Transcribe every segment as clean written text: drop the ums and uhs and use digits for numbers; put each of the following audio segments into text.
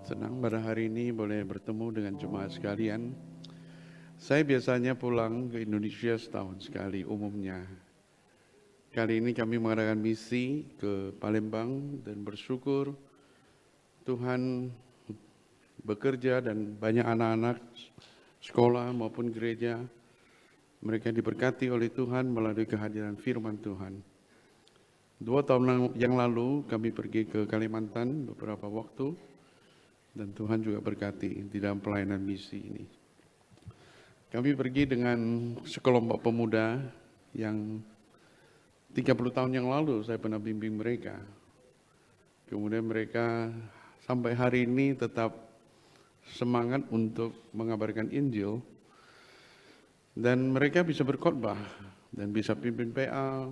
Senang pada hari ini boleh bertemu dengan jemaat sekalian. Saya biasanya pulang ke Indonesia setahun sekali umumnya. Kali ini kami mengadakan misi ke Palembang dan bersyukur Tuhan bekerja dan banyak anak-anak sekolah maupun gereja mereka diberkati oleh Tuhan melalui kehadiran firman Tuhan. 2 tahun yang lalu kami pergi ke Kalimantan beberapa waktu dan Tuhan juga berkati di dalam pelayanan misi ini. Kami pergi dengan sekelompok pemuda yang 30 tahun yang lalu saya pernah bimbing mereka. Kemudian mereka sampai hari ini tetap semangat untuk mengabarkan Injil. Dan mereka bisa berkhotbah dan bisa pimpin PA,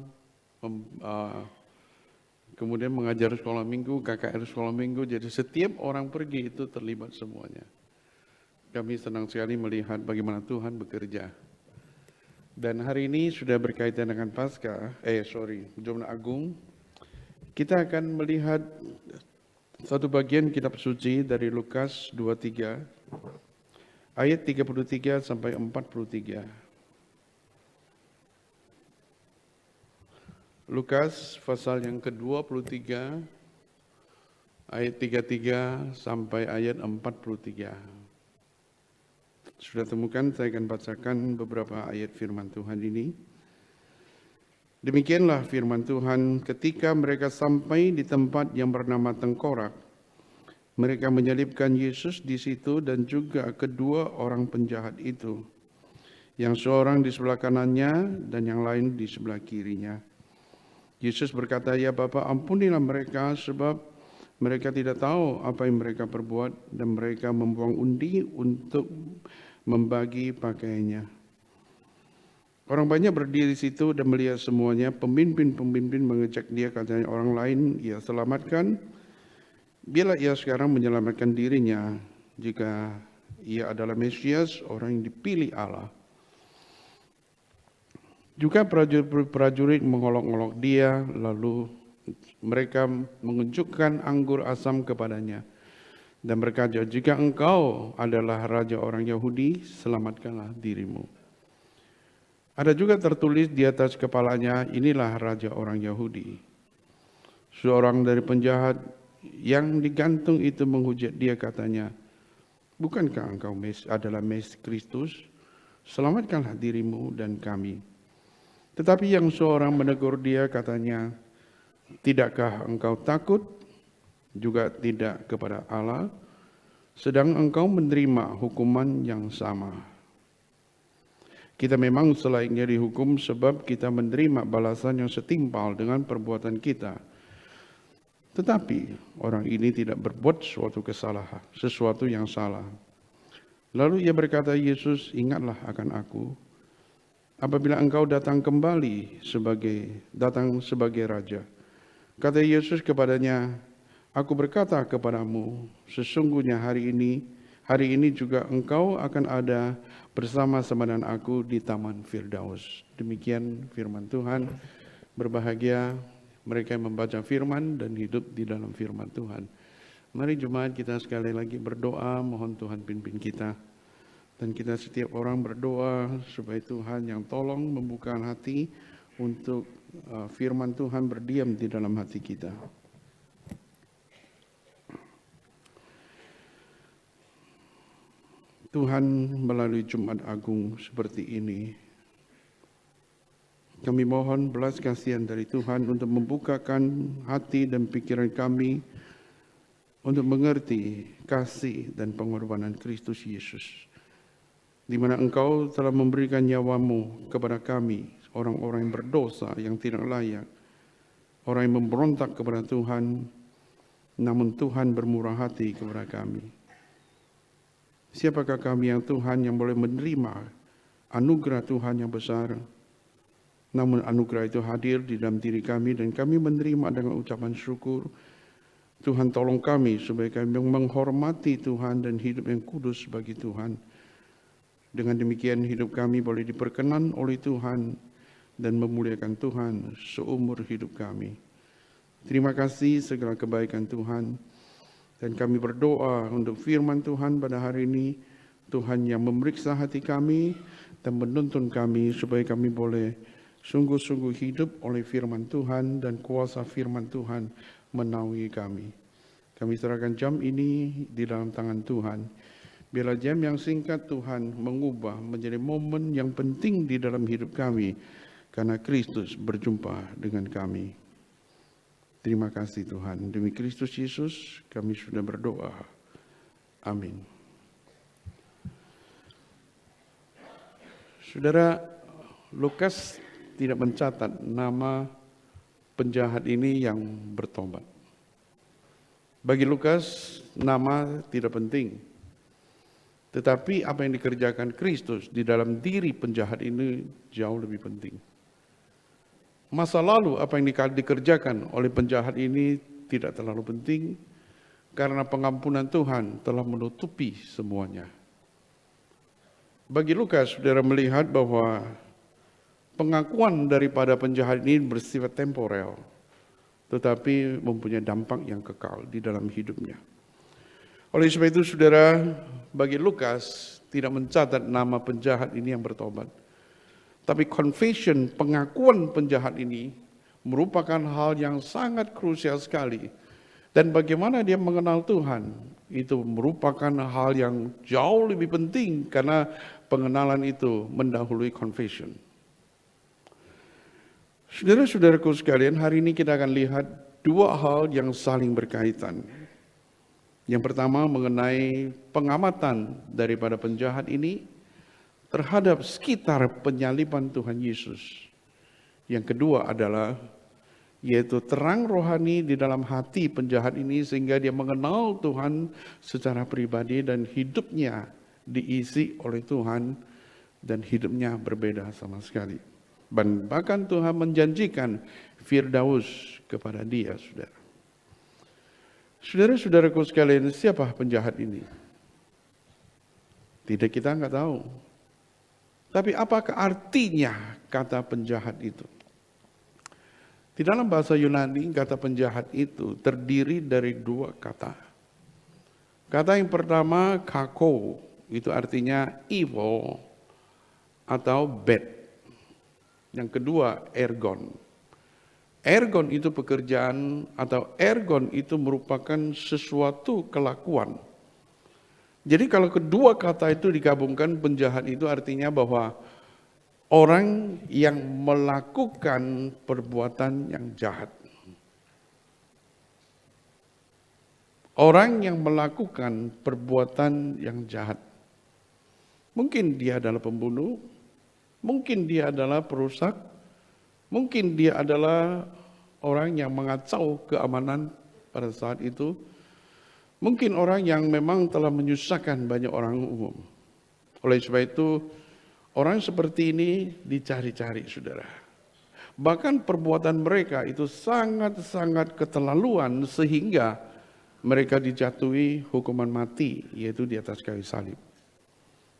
kemudian mengajar sekolah minggu, KKR sekolah minggu. Jadi setiap orang pergi itu terlibat semuanya. Kami senang sekali melihat bagaimana Tuhan bekerja. Dan hari ini sudah berkaitan dengan Jumat Agung. Kita akan melihat satu bagian kitab suci dari Lukas 23 ayat 33 sampai 43. Lukas pasal yang ke-23 ayat 33 sampai ayat 43. Sudah temukan, saya akan bacakan beberapa ayat firman Tuhan ini. Demikianlah firman Tuhan, ketika mereka sampai di tempat yang bernama Tengkorak, mereka menyelipkan Yesus di situ dan juga kedua orang penjahat itu, yang seorang di sebelah kanannya dan yang lain di sebelah kirinya. Yesus berkata, "Ya Bapa, ampunilah mereka sebab mereka tidak tahu apa yang mereka perbuat." Dan mereka membuang undi untuk membagi pakaiannya. Orang banyak berdiri di situ dan melihat semuanya. Pemimpin-pemimpin mengejek dia, katanya orang lain ia selamatkan. Bila ia sekarang menyelamatkan dirinya, jika ia adalah Mesias, orang yang dipilih Allah. Juga prajurit mengolok-olok dia, lalu mereka mengunjukkan anggur asam kepadanya dan berkata, "Jika engkau adalah raja orang Yahudi, selamatkanlah dirimu." Ada juga tertulis di atas kepalanya, "Inilah raja orang Yahudi." Seorang dari penjahat yang digantung itu menghujat dia, katanya, "Bukankah engkau adalah Mesias Kristus? Selamatkanlah dirimu dan kami." Tetapi yang seorang menegur dia, katanya, "Tidakkah engkau takut juga tidak kepada Allah, sedang engkau menerima hukuman yang sama?" Kita memang selayaknya dihukum sebab kita menerima balasan yang setimpal dengan perbuatan kita. Tetapi orang ini tidak berbuat sesuatu yang salah. Lalu ia berkata, "Yesus, ingatlah akan aku apabila engkau datang sebagai raja." Kata Yesus kepadanya, "Aku berkata kepadamu, sesungguhnya hari ini juga engkau akan ada bersama-sama dengan aku di Taman Firdaus." Demikian firman Tuhan. Berbahagia mereka yang membaca firman dan hidup di dalam firman Tuhan. Mari jemaat kita sekali lagi berdoa, mohon Tuhan pimpin kita. Dan kita setiap orang berdoa supaya Tuhan yang tolong membuka hati untuk firman Tuhan berdiam di dalam hati kita. Tuhan, melalui Jumat Agung seperti ini, kami mohon belas kasihan dari Tuhan untuk membukakan hati dan pikiran kami untuk mengerti kasih dan pengorbanan Kristus Yesus, di mana Engkau telah memberikan nyawamu kepada kami, orang-orang yang berdosa, yang tidak layak, orang yang memberontak kepada Tuhan, namun Tuhan bermurah hati kepada kami. Siapakah kami yang Tuhan yang boleh menerima anugerah Tuhan yang besar, namun anugerah itu hadir di dalam diri kami dan kami menerima dengan ucapan syukur. Tuhan tolong kami supaya kami menghormati Tuhan dan hidup yang kudus bagi Tuhan. Dengan demikian hidup kami boleh diperkenan oleh Tuhan dan memuliakan Tuhan seumur hidup kami. Terima kasih segala kebaikan Tuhan. Dan kami berdoa untuk firman Tuhan pada hari ini, Tuhan yang memeriksa hati kami dan menuntun kami supaya kami boleh sungguh-sungguh hidup oleh firman Tuhan dan kuasa firman Tuhan menaungi kami. Kami serahkan jam ini di dalam tangan Tuhan. Biarlah jam yang singkat Tuhan mengubah menjadi momen yang penting di dalam hidup kami, karena Kristus berjumpa dengan kami. Terima kasih Tuhan. Demi Kristus Yesus kami sudah berdoa. Amin. Saudara, Lukas tidak mencatat nama penjahat ini yang bertobat. Bagi Lukas, nama tidak penting. Tetapi apa yang dikerjakan Kristus di dalam diri penjahat ini jauh lebih penting. Masa lalu apa yang dikerjakan oleh penjahat ini tidak terlalu penting, karena pengampunan Tuhan telah menutupi semuanya. Bagi Lukas, saudara melihat bahwa pengakuan daripada penjahat ini bersifat temporer, tetapi mempunyai dampak yang kekal di dalam hidupnya. Oleh sebab itu, saudara, bagi Lukas tidak mencatat nama penjahat ini yang bertobat. Tapi confession, pengakuan penjahat ini merupakan hal yang sangat krusial sekali. Dan bagaimana dia mengenal Tuhan, itu merupakan hal yang jauh lebih penting, karena pengenalan itu mendahului confession. Saudara-saudaraku sekalian, hari ini kita akan lihat dua hal yang saling berkaitan. Yang pertama mengenai pengamatan daripada penjahat ini terhadap sekitar penyaliban Tuhan Yesus. Yang kedua adalah yaitu terang rohani di dalam hati penjahat ini sehingga dia mengenal Tuhan secara pribadi dan hidupnya diisi oleh Tuhan dan hidupnya berbeda sama sekali. Bahkan Tuhan menjanjikan Firdaus kepada dia, saudara. Saudara-saudaraku sekalian, siapa penjahat ini? Tidak, kita nggak tahu. Tapi apakah artinya kata penjahat itu? Di dalam bahasa Yunani, kata penjahat itu terdiri dari dua kata. Kata yang pertama, kako, itu artinya evil atau bad. Yang kedua, ergon. Ergon itu pekerjaan atau ergon itu merupakan sesuatu kelakuan. Jadi kalau kedua kata itu digabungkan, penjahat itu artinya bahwa orang yang melakukan perbuatan yang jahat. Orang yang melakukan perbuatan yang jahat. Mungkin dia adalah pembunuh, mungkin dia adalah perusak, mungkin dia adalah orang yang mengacau keamanan pada saat itu. Mungkin orang yang memang telah menyusahkan banyak orang umum. Oleh sebab itu, orang seperti ini dicari-cari, saudara. Bahkan perbuatan mereka itu sangat-sangat keterlaluan sehingga mereka dijatuhi hukuman mati, yaitu di atas kayu salib.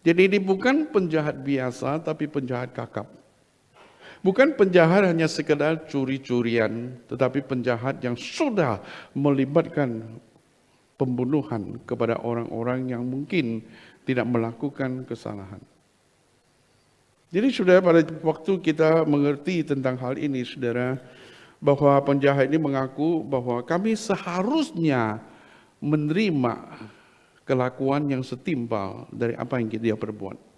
Jadi ini bukan penjahat biasa, tapi penjahat kakap. Bukan penjahat hanya sekedar curi-curian, tetapi penjahat yang sudah melibatkan pembunuhan kepada orang-orang yang mungkin tidak melakukan kesalahan. Jadi saudara, pada waktu kita mengerti tentang hal ini, saudara, bahwa penjahat ini mengaku bahwa kami seharusnya menerima kelakuan yang setimpal dari apa yang dia perbuat.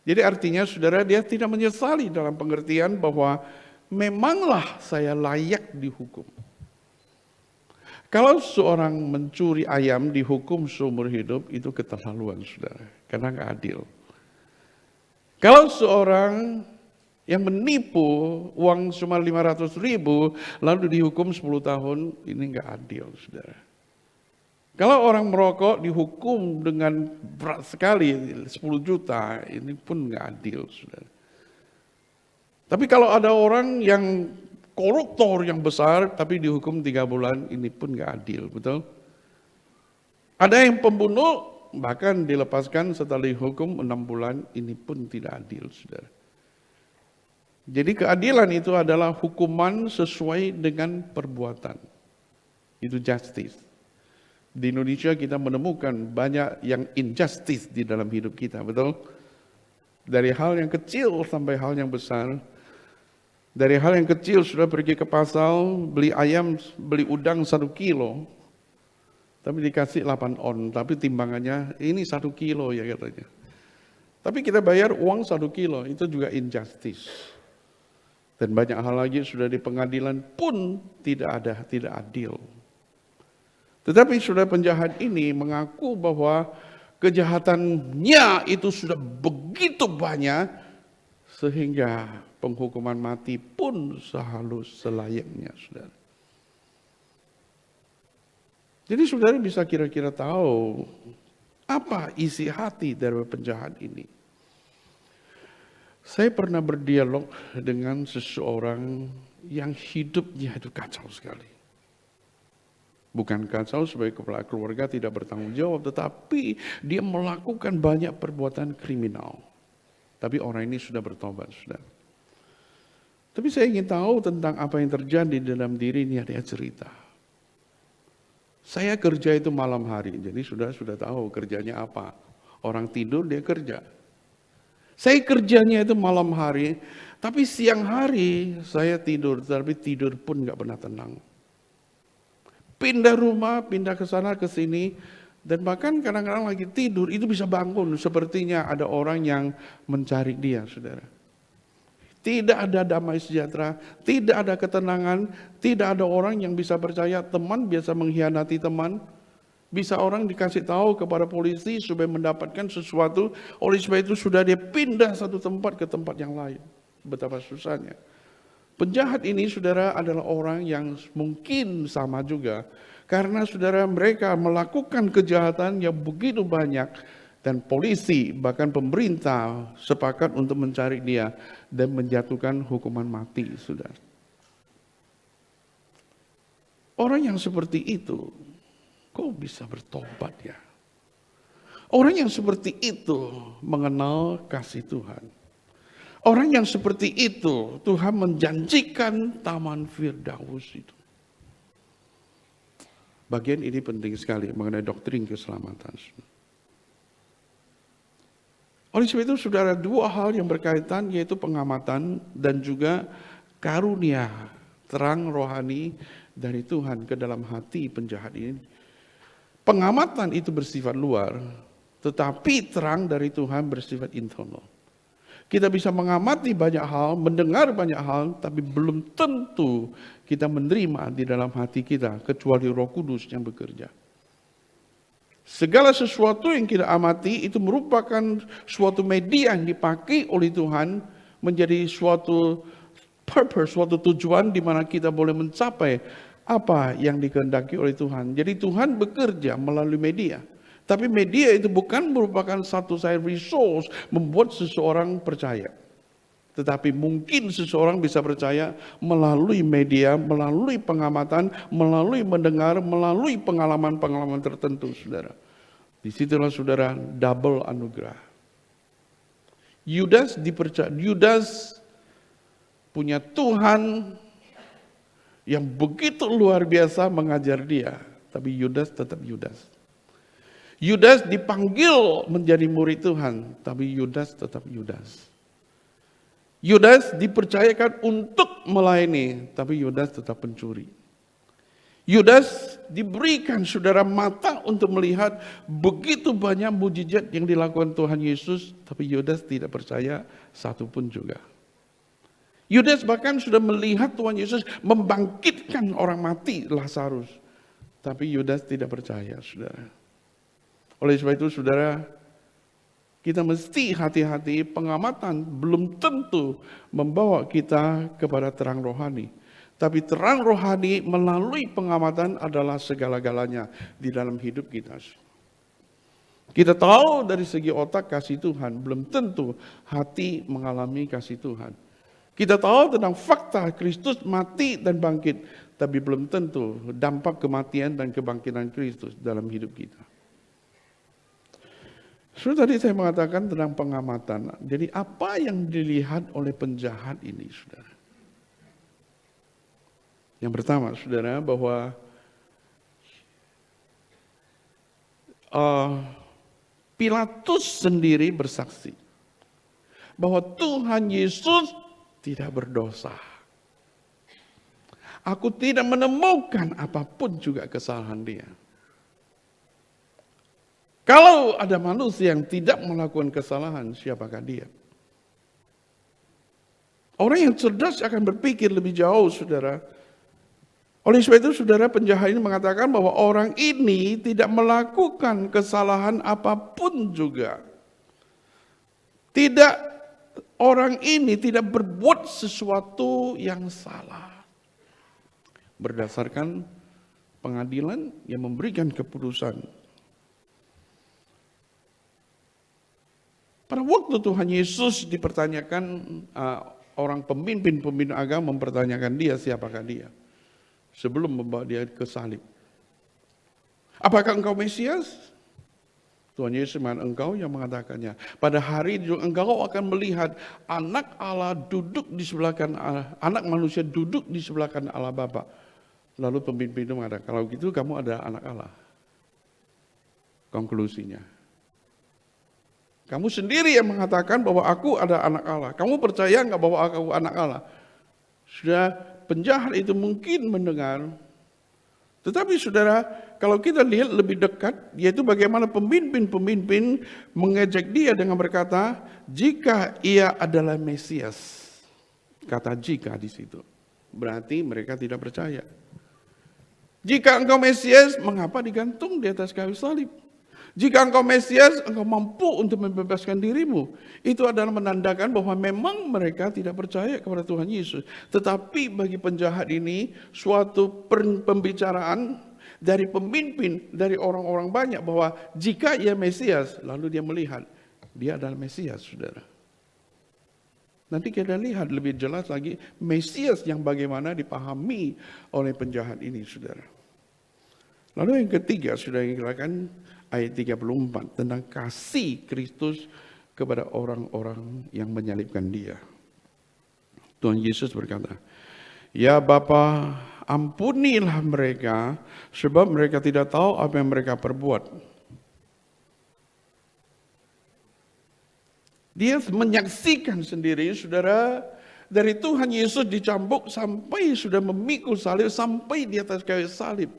Jadi artinya saudara, dia tidak menyesali dalam pengertian bahwa memanglah saya layak dihukum. Kalau seorang mencuri ayam dihukum seumur hidup, itu keterlaluan, saudara, karena nggak adil. Kalau seorang yang menipu uang cuma 500.000 lalu dihukum 10 tahun, ini nggak adil, saudara. Kalau orang merokok dihukum dengan berat sekali 10 juta, ini pun nggak adil, saudara. Tapi kalau ada orang yang koruptor yang besar tapi dihukum 3 bulan, ini pun nggak adil, betul? Ada yang pembunuh bahkan dilepaskan setelah dihukum 6 bulan, ini pun tidak adil, saudara. Jadi keadilan itu adalah hukuman sesuai dengan perbuatan. Itu justice. Di Indonesia kita menemukan banyak yang injustice di dalam hidup kita, betul? Dari hal yang kecil sampai hal yang besar. Dari hal yang kecil sudah pergi ke pasar, beli ayam, beli udang 1 kilo, tapi dikasih 8 on, tapi timbangannya ini 1 kilo ya katanya. Tapi kita bayar uang 1 kilo, itu juga injustice. Dan banyak hal lagi sudah di pengadilan pun tidak adil. Tetapi sudah penjahat ini mengaku bahwa kejahatannya itu sudah begitu banyak sehingga penghukuman mati pun sehalus selayaknya, saudara. Jadi saudara bisa kira-kira tahu apa isi hati dari penjahat ini. Saya pernah berdialog dengan seseorang yang hidupnya itu kacau sekali. Bukan kacau sebagai kepala keluarga tidak bertanggung jawab, tetapi dia melakukan banyak perbuatan kriminal. Tapi orang ini sudah bertobat, saudara. Tapi saya ingin tahu tentang apa yang terjadi dalam diri ini, dia cerita. Saya kerja itu malam hari, jadi sudah tahu kerjanya apa. Orang tidur dia kerja. Saya kerjanya itu malam hari, tapi siang hari saya tidur, tapi tidur pun nggak pernah tenang. Pindah rumah, pindah ke sana ke sini, dan bahkan kadang-kadang lagi tidur itu bisa bangun sepertinya ada orang yang mencari dia, saudara. Tidak ada damai sejahtera, tidak ada ketenangan, tidak ada orang yang bisa percaya. Teman biasa mengkhianati teman. Bisa orang dikasih tahu kepada polisi supaya mendapatkan sesuatu, oleh sebab itu sudah dia pindah satu tempat ke tempat yang lain. Betapa susahnya. Penjahat ini, saudara, adalah orang yang mungkin sama juga. Karena saudara mereka melakukan kejahatan yang begitu banyak. Dan polisi, bahkan pemerintah sepakat untuk mencari dia dan menjatuhkan hukuman mati, saudara. Orang yang seperti itu, kok bisa bertobat ya? Orang yang seperti itu mengenal kasih Tuhan. Orang yang seperti itu Tuhan menjanjikan taman Firdaus itu. Bagian ini penting sekali mengenai doktrin keselamatan. Oleh sebab itu saudara, dua hal yang berkaitan yaitu pengamatan dan juga karunia terang rohani dari Tuhan ke dalam hati penjahat ini. Pengamatan itu bersifat luar, tetapi terang dari Tuhan bersifat internal. Kita bisa mengamati banyak hal, mendengar banyak hal, tapi belum tentu kita menerima di dalam hati kita, kecuali Roh Kudus yang bekerja. Segala sesuatu yang kita amati itu merupakan suatu media yang dipakai oleh Tuhan menjadi suatu purpose, suatu tujuan di mana kita boleh mencapai apa yang dikehendaki oleh Tuhan. Jadi Tuhan bekerja melalui media. Tapi media itu bukan merupakan satu side resource membuat seseorang percaya. Tetapi mungkin seseorang bisa percaya melalui media, melalui pengamatan, melalui mendengar, melalui pengalaman-pengalaman tertentu, saudara. Disitulah saudara double anugerah. Yudas punya Tuhan yang begitu luar biasa mengajar dia. Tapi Yudas tetap Yudas. Yudas dipanggil menjadi murid Tuhan, tapi Yudas tetap Yudas. Yudas dipercayakan untuk melayani, tapi Yudas tetap pencuri. Yudas diberikan saudara mata untuk melihat begitu banyak mujizat yang dilakukan Tuhan Yesus, tapi Yudas tidak percaya satu pun juga. Yudas bahkan sudah melihat Tuhan Yesus membangkitkan orang mati Lazarus, tapi Yudas tidak percaya, saudara. Oleh sebab itu, saudara, kita mesti hati-hati. Pengamatan belum tentu membawa kita kepada terang rohani. Tapi terang rohani melalui pengamatan adalah segala-galanya di dalam hidup kita. Kita tahu dari segi otak kasih Tuhan, belum tentu hati mengalami kasih Tuhan. Kita tahu tentang fakta Kristus mati dan bangkit, tapi belum tentu dampak kematian dan kebangkitan Kristus dalam hidup kita. Tadi saya mengatakan tentang pengamatan. Jadi apa yang dilihat oleh penjahat ini, saudara? Yang pertama, saudara, bahwa Pilatus sendiri bersaksi bahwa Tuhan Yesus tidak berdosa. Aku tidak menemukan apapun juga kesalahan dia. Kalau ada manusia yang tidak melakukan kesalahan, siapakah dia? Orang yang cerdas akan berpikir lebih jauh, saudara. Oleh sebab itu, saudara, penjahat ini mengatakan bahwa orang ini tidak melakukan kesalahan apapun juga. Orang ini tidak berbuat sesuatu yang salah. Berdasarkan pengadilan yang memberikan keputusan. Pada waktu Tuhan Yesus dipertanyakan, orang pemimpin agama mempertanyakan dia, siapakah dia? Sebelum membawa dia ke salib. Apakah engkau Mesias? Tuhan Yesus mengatakan, engkau yang mengatakannya. Pada hari itu engkau akan melihat anak Allah duduk di sebelah kanan Allah, anak manusia duduk di sebelah kanan Allah Bapa. Lalu pemimpin itu mengatakan, kalau gitu kamu adalah anak Allah. Konklusinya. Kamu sendiri yang mengatakan bahwa aku adalah anak Allah. Kamu percaya enggak bahwa aku anak Allah? Sudah, penjahat itu mungkin mendengar. Tetapi saudara, kalau kita lihat lebih dekat, yaitu bagaimana pemimpin-pemimpin mengejek dia dengan berkata, jika ia adalah Mesias. Kata jika di situ. Berarti mereka tidak percaya. Jika engkau Mesias, mengapa digantung di atas kayu salib? Jika engkau Mesias, engkau mampu untuk membebaskan dirimu. Itu adalah menandakan bahwa memang mereka tidak percaya kepada Tuhan Yesus. Tetapi bagi penjahat ini, suatu pembicaraan dari pemimpin, dari orang-orang banyak bahwa jika ia Mesias, lalu dia melihat, dia adalah Mesias, saudara. Nanti kita lihat lebih jelas lagi, Mesias yang bagaimana dipahami oleh penjahat ini, saudara. Lalu yang ketiga, sudah dikatakan ayat 34 tentang kasih Kristus kepada orang-orang yang menyalibkan dia. Tuhan Yesus berkata, ya Bapa, ampunilah mereka sebab mereka tidak tahu apa yang mereka perbuat. Dia menyaksikan sendiri, saudara, dari Tuhan Yesus dicambuk sampai sudah memikul salib, sampai di atas kayu salib.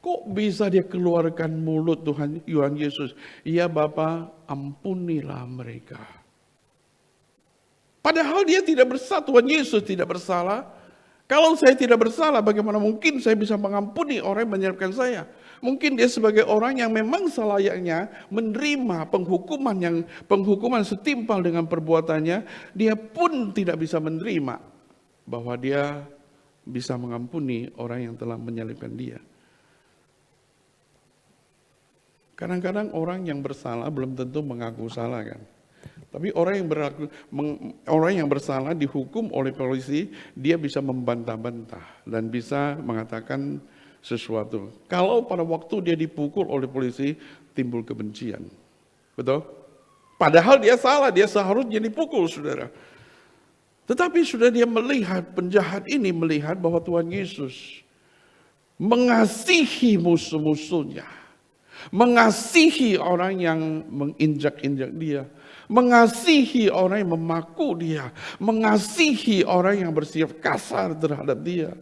Kok bisa dia keluarkan mulut Tuhan Yesus? Ya Bapa, ampunilah mereka. Padahal dia tidak bersalah, Tuhan Yesus tidak bersalah. Kalau saya tidak bersalah, bagaimana mungkin saya bisa mengampuni orang yang menyalibkan saya? Mungkin dia sebagai orang yang memang selayaknya menerima penghukuman setimpal dengan perbuatannya, dia pun tidak bisa menerima bahwa dia bisa mengampuni orang yang telah menyalibkan dia. Kadang-kadang orang yang bersalah belum tentu mengaku salah kan. Tapi orang yang bersalah dihukum oleh polisi, dia bisa membantah-bantah dan bisa mengatakan sesuatu. Kalau pada waktu dia dipukul oleh polisi, timbul kebencian. Betul? Padahal dia salah, dia seharusnya dipukul, saudara. Tetapi sudah dia melihat, penjahat ini melihat bahwa Tuhan Yesus mengasihi musuh-musuhnya. Mengasihi orang yang menginjak-injak dia, mengasihi orang yang memaku dia, mengasihi orang yang bersikap kasar terhadap dia.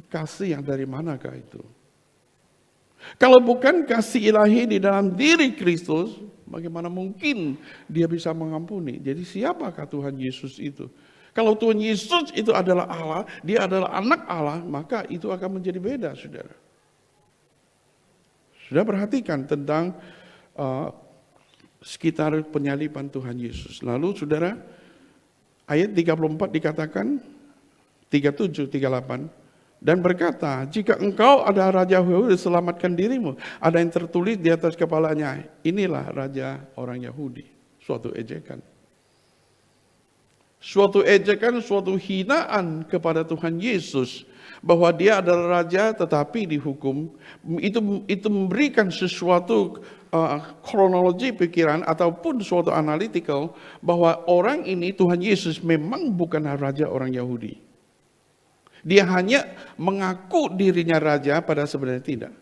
Kasih yang dari manakah itu? Kalau bukan kasih ilahi di dalam diri Kristus, bagaimana mungkin dia bisa mengampuni? Jadi siapakah Tuhan Yesus itu? Kalau Tuhan Yesus itu adalah Allah, dia adalah anak Allah, maka itu akan menjadi beda, saudara. Sudah perhatikan tentang sekitar penyaliban Tuhan Yesus. Lalu saudara, ayat 34 dikatakan, 37, 38, dan berkata, jika engkau ada Raja Yahudi, selamatkan dirimu. Ada yang tertulis di atas kepalanya, inilah Raja orang Yahudi. Suatu ejekan. Suatu ejekan, suatu hinaan kepada Tuhan Yesus. Bahwa dia adalah raja tetapi dihukum, itu memberikan sesuatu kronologi pikiran ataupun suatu analytical bahwa orang ini Tuhan Yesus memang bukan raja orang Yahudi. Dia hanya mengaku dirinya raja pada sebenarnya tidak.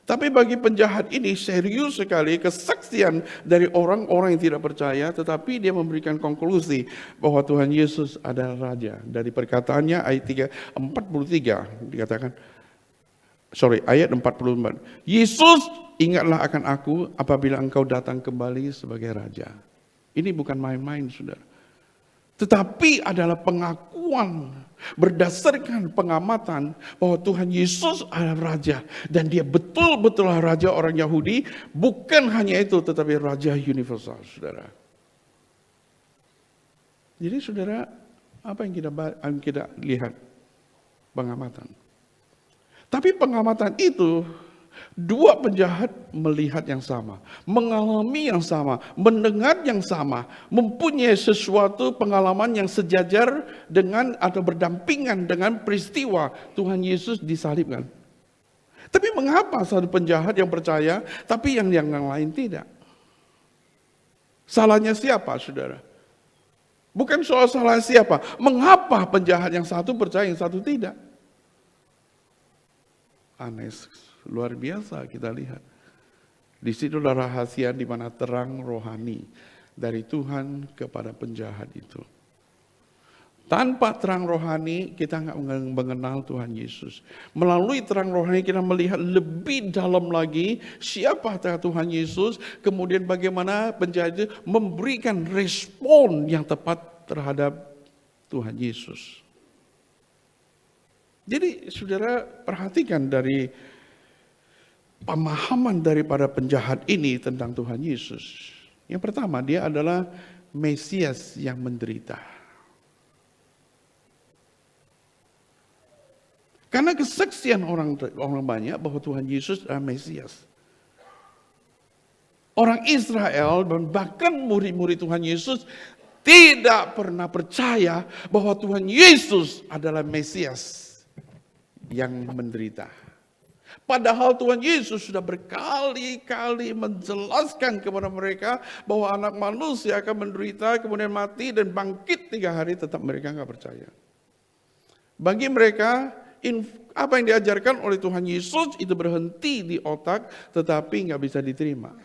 Tapi bagi penjahat ini serius sekali kesaksian dari orang-orang yang tidak percaya, tetapi dia memberikan konklusi bahwa Tuhan Yesus adalah Raja. Dari perkataannya ayat 43 dikatakan, ayat 44. Yesus, ingatlah akan aku apabila engkau datang kembali sebagai Raja. Ini bukan main-main, saudara. Tetapi adalah pengakuan berdasarkan pengamatan bahwa Tuhan Yesus adalah Raja. Dan dia betul-betul Raja orang Yahudi. Bukan hanya itu, tetapi Raja universal, saudara. Jadi saudara, apa yang kita lihat? Pengamatan. Tapi pengamatan itu, dua penjahat melihat yang sama, mengalami yang sama, mendengar yang sama, mempunyai sesuatu pengalaman yang sejajar dengan atau berdampingan dengan peristiwa Tuhan Yesus disalibkan. Tapi mengapa satu penjahat yang percaya, tapi yang lain tidak? Salahnya siapa, saudara? Bukan soal salah siapa. Mengapa penjahat yang satu percaya, yang satu tidak? Aneh, luar biasa kita lihat. Di situ adalah rahasia di mana terang rohani dari Tuhan kepada penjahat itu. Tanpa terang rohani kita nggak mengenal Tuhan Yesus. Melalui terang rohani kita melihat lebih dalam lagi siapa Tuhan Yesus, kemudian bagaimana penjahat itu memberikan respon yang tepat terhadap Tuhan Yesus. Jadi saudara perhatikan dari pemahaman daripada penjahat ini tentang Tuhan Yesus. Yang pertama, dia adalah Mesias yang menderita. Karena kesaksian orang banyak bahwa Tuhan Yesus adalah Mesias. Orang Israel dan bahkan murid-murid Tuhan Yesus tidak pernah percaya bahwa Tuhan Yesus adalah Mesias yang menderita. Padahal Tuhan Yesus sudah berkali-kali menjelaskan kepada mereka bahwa anak manusia akan menderita, kemudian mati dan bangkit 3 hari, tetap mereka nggak percaya. Bagi mereka, apa yang diajarkan oleh Tuhan Yesus itu berhenti di otak, tetapi nggak bisa diterima.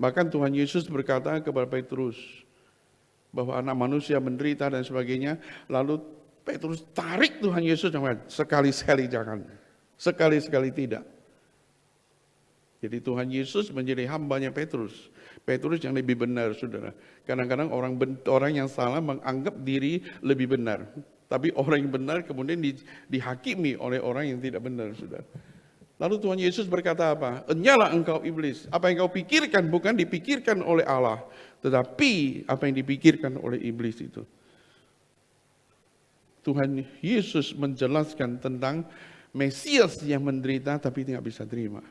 Bahkan Tuhan Yesus berkata kepada Petrus bahwa anak manusia menderita dan sebagainya, lalu Petrus tarik Tuhan Yesus, sekali-sekali jangan, sekali-sekali tidak. Jadi Tuhan Yesus menjadi hambanya Petrus. Petrus yang lebih benar, saudara. Kadang-kadang orang yang salah menganggap diri lebih benar. Tapi orang yang benar kemudian dihakimi oleh orang yang tidak benar, saudara. Lalu Tuhan Yesus berkata apa? Enyalah engkau iblis. Apa yang kau pikirkan bukan dipikirkan oleh Allah, tetapi apa yang dipikirkan oleh iblis itu. Tuhan Yesus menjelaskan tentang Mesias yang menderita tapi tidak bisa terima.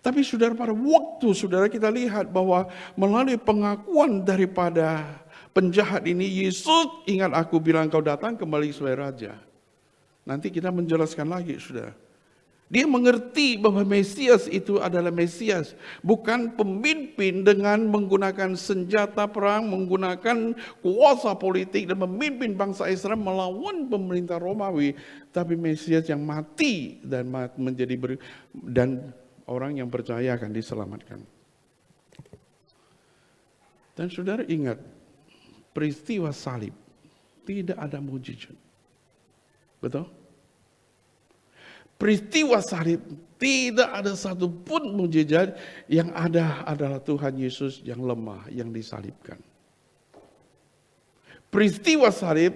Tapi saudara, pada waktu saudara kita lihat bahwa melalui pengakuan daripada penjahat ini, Yesus, ingat aku bilang kau datang kembali sebagai Raja. Nanti kita menjelaskan lagi, saudara. Dia mengerti bahwa Mesias itu adalah Mesias, bukan pemimpin dengan menggunakan senjata perang, menggunakan kuasa politik dan memimpin bangsa Israel melawan pemerintah Romawi, tapi Mesias yang mati dan dan orang yang percaya akan diselamatkan. Dan saudara ingat, peristiwa salib tidak ada mujizat. Betul? Peristiwa salib tidak ada satupun mujizat, yang ada adalah Tuhan Yesus yang lemah, yang disalibkan. Peristiwa salib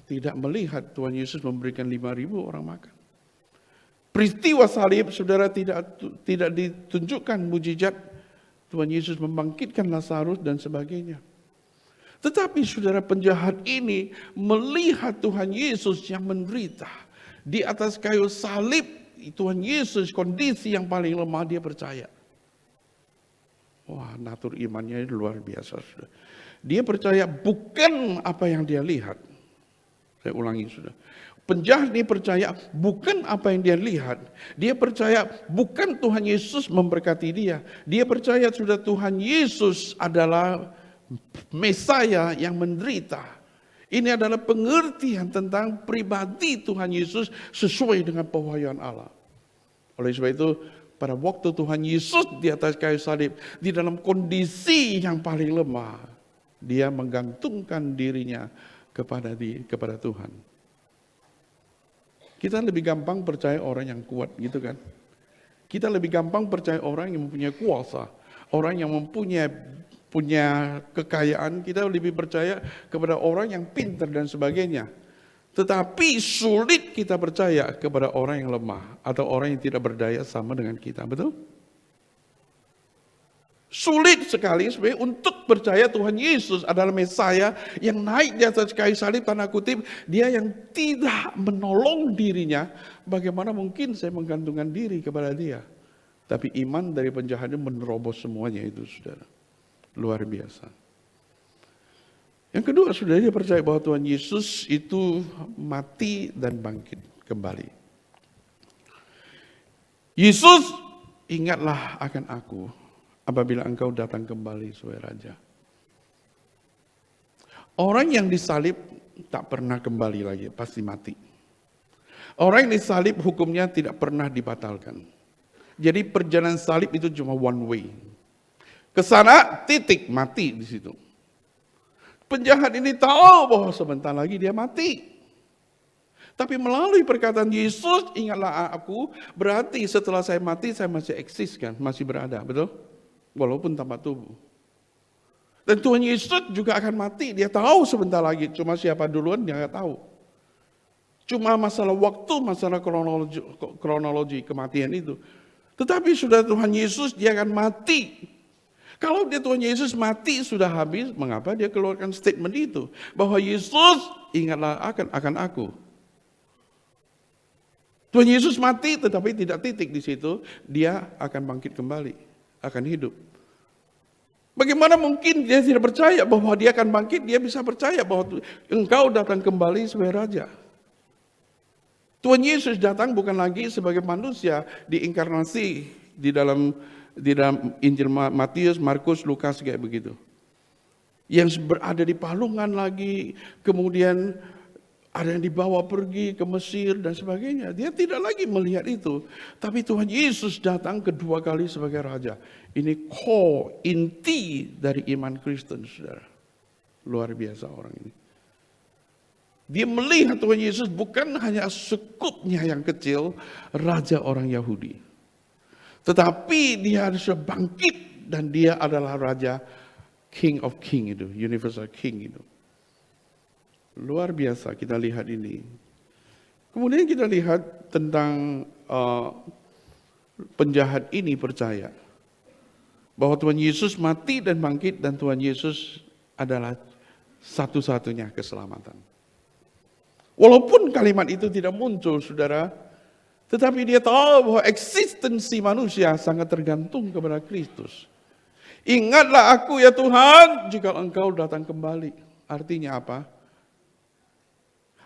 tidak melihat Tuhan Yesus memberikan 5.000 orang makan. Peristiwa salib, saudara, tidak ditunjukkan mujizat Tuhan Yesus membangkitkan Lazarus dan sebagainya. Tetapi saudara, penjahat ini melihat Tuhan Yesus yang menderita. Di atas kayu salib, Tuhan Yesus kondisi yang paling lemah, dia percaya. Wah, natur imannya luar biasa. Dia percaya bukan apa yang dia lihat. Saya ulangi, sudah. Penjahat ini percaya bukan apa yang dia lihat. Dia percaya bukan Tuhan Yesus memberkati dia. Dia percaya sudah Tuhan Yesus adalah Mesaya yang menderita. Ini adalah pengertian tentang pribadi Tuhan Yesus sesuai dengan pewahyuan Allah. Oleh sebab itu, pada waktu Tuhan Yesus di atas kayu salib, di dalam kondisi yang paling lemah, dia menggantungkan dirinya kepada Tuhan. Kita lebih gampang percaya orang yang kuat gitu kan. Kita lebih gampang percaya orang yang mempunyai kuasa, orang yang punya kekayaan. Kita lebih percaya kepada orang yang pintar dan sebagainya. Tetapi sulit kita percaya kepada orang yang lemah atau orang yang tidak berdaya sama dengan kita, betul? Sulit sekali sebenarnya untuk percaya Tuhan Yesus adalah Mesaya yang naik di atas kayu salib, tanda kutip, dia yang tidak menolong dirinya. Bagaimana mungkin saya menggantungkan diri kepada dia? Tapi iman dari penjahat itu menerobos semuanya itu, saudara. Luar biasa. Yang kedua, saudara, dia percaya bahwa Tuhan Yesus itu mati dan bangkit kembali. Yesus, ingatlah akan aku apabila engkau datang kembali sebagai Raja. Orang yang disalib tak pernah kembali lagi, pasti mati. Orang yang disalib hukumnya tidak pernah dibatalkan. Jadi perjalanan salib itu cuma one way. Ke sana, titik, mati di situ. Penjahat ini tahu bahwa sebentar lagi dia mati. Tapi melalui perkataan Yesus, ingatlah aku, berarti setelah saya mati, saya masih eksis kan, masih berada, betul? Walaupun tanpa tubuh. Dan Tuhan Yesus juga akan mati, dia tahu sebentar lagi, cuma siapa duluan dia nggak tahu. Cuma masalah waktu, masalah kronologi kematian itu. Tetapi sudah Tuhan Yesus, dia akan mati. Kalau dia Tuhan Yesus mati sudah habis, mengapa dia keluarkan statement itu? Bahwa Yesus, ingatlah akan aku. Tuhan Yesus mati tetapi tidak titik di situ, dia akan bangkit kembali, akan hidup. Bagaimana mungkin dia tidak percaya bahwa dia akan bangkit, dia bisa percaya bahwa engkau datang kembali sebagai Raja. Tuhan Yesus datang bukan lagi sebagai manusia diinkarnasi di dalam Injil Matius, Markus, Lukas kayak begitu. Yang berada di palungan lagi, kemudian ada yang dibawa pergi ke Mesir dan sebagainya. Dia tidak lagi melihat itu. Tapi Tuhan Yesus datang kedua kali sebagai Raja. Ini core, inti dari iman Kristen, saudara. Luar biasa orang ini. Dia melihat Tuhan Yesus bukan hanya sekupnya yang kecil, Raja orang Yahudi. Tetapi dia harus bangkit dan dia adalah Raja King of King itu, Universal King itu. Luar biasa kita lihat ini. Kemudian kita lihat tentang penjahat ini percaya bahwa Tuhan Yesus mati dan bangkit dan Tuhan Yesus adalah satu-satunya keselamatan. Walaupun kalimat itu tidak muncul, saudara, tetapi dia tahu bahwa eksistensi manusia sangat tergantung kepada Kristus. Ingatlah aku ya Tuhan, jika engkau datang kembali. Artinya apa?